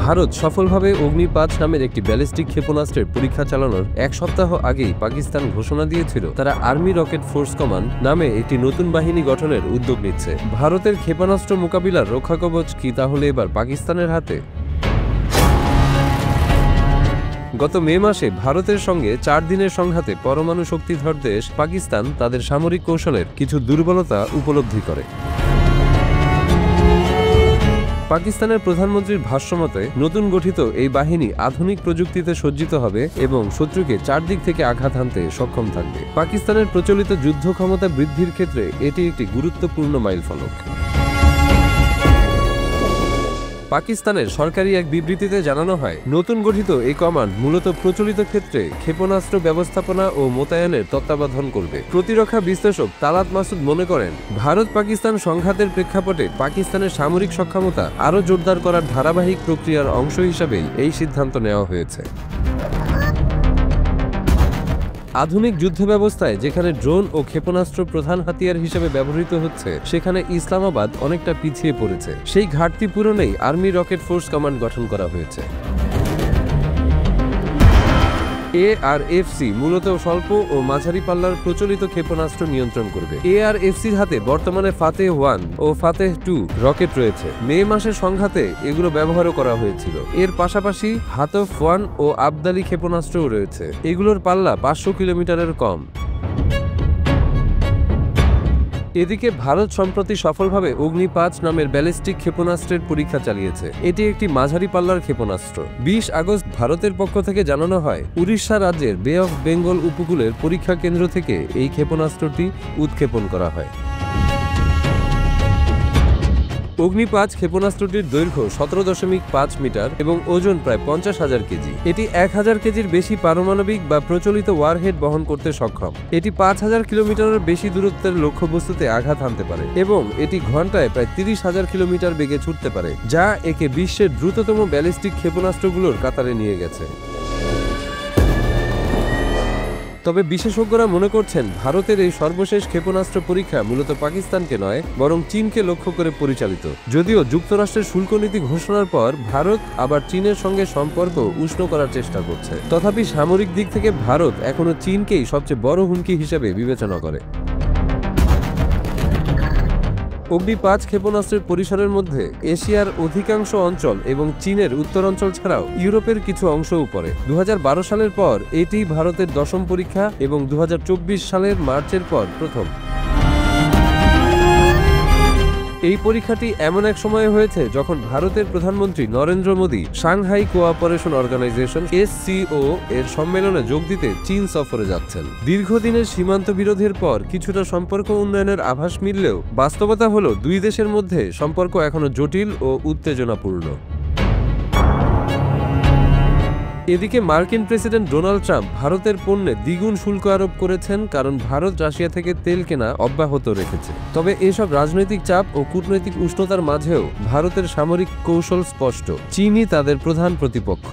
ভারত সফলভাবে অগ্নি-5 নামের একটি ব্যালিস্টিক ক্ষেপণাস্ত্রের পরীক্ষা চালানোর এক সপ্তাহ আগেই পাকিস্তান ঘোষণা দিয়েছিল তারা আর্মি রকেট ফোর্স কমান্ড নামে একটি নতুন বাহিনী গঠনের উদ্যোগ নিচ্ছে। ভারতের ক্ষেপণাস্ত্র মোকাবিলার রক্ষাকবচ কি তাহলে এবার পাকিস্তানের হাতে? গত মে মাসে ভারতের সঙ্গে 4 দিনের সংঘাতে পরমাণু শক্তিধর দেশ পাকিস্তান তাদের সামরিক কৌশলের কিছু দুর্বলতা উপলব্ধি করে। পাকিস্তানের প্রধানমন্ত্রীর ভাষ্যমতে নতুন গঠিত এই বাহিনী আধুনিক প্রযুক্তিতে সজ্জিত হবে এবং শত্রুকে চারদিক থেকে আঘাত হানতে সক্ষম থাকবে। পাকিস্তানের প্রচলিত যুদ্ধ ক্ষমতা বৃদ্ধির ক্ষেত্রে এটি একটি গুরুত্বপূর্ণ মাইলফলক। পাকিস্তানের সরকারি এক বিবৃতিতে জানানো হয়, নতুন গঠিত এই কমান্ড মূলত প্রচলিত ক্ষেত্রে ক্ষেপণাস্ত্র ব্যবস্থাপনা ও মোতায়েনের তত্ত্বাবধান করবে। প্রতিরক্ষা বিশ্লেষক তালাত মাসুদ মনে করেন, ভারত পাকিস্তান সংঘাতের প্রেক্ষাপটে পাকিস্তানের সামরিক সক্ষমতা আরও জোরদার করার ধারাবাহিক প্রক্রিয়ার অংশ হিসাবেই এই সিদ্ধান্ত নেওয়া হয়েছে। আধুনিক যুদ্ধ ব্যবস্থায় যেখানে ড্রোন ও ক্ষেপণাস্ত্র প্রধান হাতিয়ার হিসেবে ব্যবহৃত হচ্ছে, সেখানে ইসলামাবাদ অনেকটা পিছিয়ে পড়েছে। সেই ঘাটতি পূরণেই আর্মি রকেট ফোর্স কমান্ড গঠন করা হয়েছে। ARFC মূলত স্বল্প ও মাঝারি পাল্লার প্রচলিত ক্ষেপণাস্ত্র নিয়ন্ত্রণ করবে। ARFCর হাতে বর্তমানে ফাতেহ 1 ও ফাতেহ 2 রকেট রয়েছে। মে মাসের সংঘাতে এগুলো ব্যবহারও করা হয়েছিল। এর পাশাপাশি হাতফ 1 ও আবদালি ক্ষেপণাস্ত্রও রয়েছে। এগুলোর পাল্লা 500 কিলোমিটারের কম। এদিকে ভারত সম্প্রতি সফলভাবে অগ্নি-5 নামের ব্যালিস্টিক ক্ষেপণাস্ত্রের পরীক্ষা চালিয়েছে। এটি একটি মাঝারি পাল্লার ক্ষেপণাস্ত্র। 20 আগস্ট ভারতের পক্ষ থেকে জানানো হয়, উড়িষ্যা রাজ্যের বে অফ বেঙ্গল উপকূলের পরীক্ষা কেন্দ্র থেকে এই ক্ষেপণাস্ত্রটি উৎক্ষেপণ করা হয়। অগ্নি-5 ক্ষেপণাস্ত্রটির দৈর্ঘ্য 17.5 মিটার এবং ওজন প্রায় 50,000 কেজি। এটি 1000 কেজির বেশি পারমাণবিক বা প্রচলিত ওয়ারহেড বহন করতে সক্ষম। এটি 5000 কিলোমিটারের বেশি দূরত্বের লক্ষ্যবস্তুতে আঘাত হানতে পারে এবং এটি ঘন্টায় প্রায় 30,000 কিলোমিটার বেগে ছুটতে পারে, যা একে বিশ্বের দ্রুততম ব্যালিস্টিক ক্ষেপণাস্ত্রগুলোর কাতারে নিয়ে গেছে। তবে বিশেষজ্ঞরা মনে করছেন, ভারতের এই সর্বশেষ ক্ষেপণাস্ত্র পরীক্ষা মূলত পাকিস্তানকে নয়, বরং চীনকে লক্ষ্য করে পরিচালিত। যদিও যুক্তরাষ্ট্রের শুল্ক নীতি ঘোষণার পর ভারত আবার চীনের সঙ্গে সম্পর্ক উষ্ণ করার চেষ্টা করছে। তথাপি সামরিক দিক থেকে ভারত এখনও চীনকেই সবচেয়ে বড় হুমকি হিসেবে বিবেচনা করে। অগ্নি-5 ক্ষেপণাস্ত্রের পরিসরের মধ্যে এশিয়ার অধিকাংশ অঞ্চল এবং চীনের উত্তরাঞ্চল ছাড়াও ইউরোপের কিছু অংশও পড়ে। 2012 সালের পর এটি ভারতের 10ম পরীক্ষা এবং 2024 সালের মার্চের পর প্রথম। এই পরীক্ষাটি এমন এক সময়ে হয়েছে যখন ভারতের প্রধানমন্ত্রী Narendra Modi Shanghai cooperation organisation SCO এর সম্মেলনে যোগ দিতে চীন সফরে যাচ্ছেন। দীর্ঘদিনের সীমান্ত বিরোধের পর কিছুটা সম্পর্ক উন্নয়নের আভাস মিললেও বাস্তবতা হলো দুই দেশের মধ্যে সম্পর্ক এখনো জটিল ও উত্তেজনাপূর্ণ। এদিকে মার্কিন প্রেসিডেন্ট ডোনাল্ড ট্রাম্প ভারতের পণ্যে দ্বিগুণ শুল্ক আরোপ করেছেন, কারণ ভারত রাশিয়া থেকে তেল কেনা অব্যাহত রেখেছে। তবে এসব রাজনৈতিক চাপ ও কূটনৈতিক উষ্ণতার মাঝেও ভারতের সামরিক কৌশল স্পষ্ট, চীনই তাদের প্রধান প্রতিপক্ষ।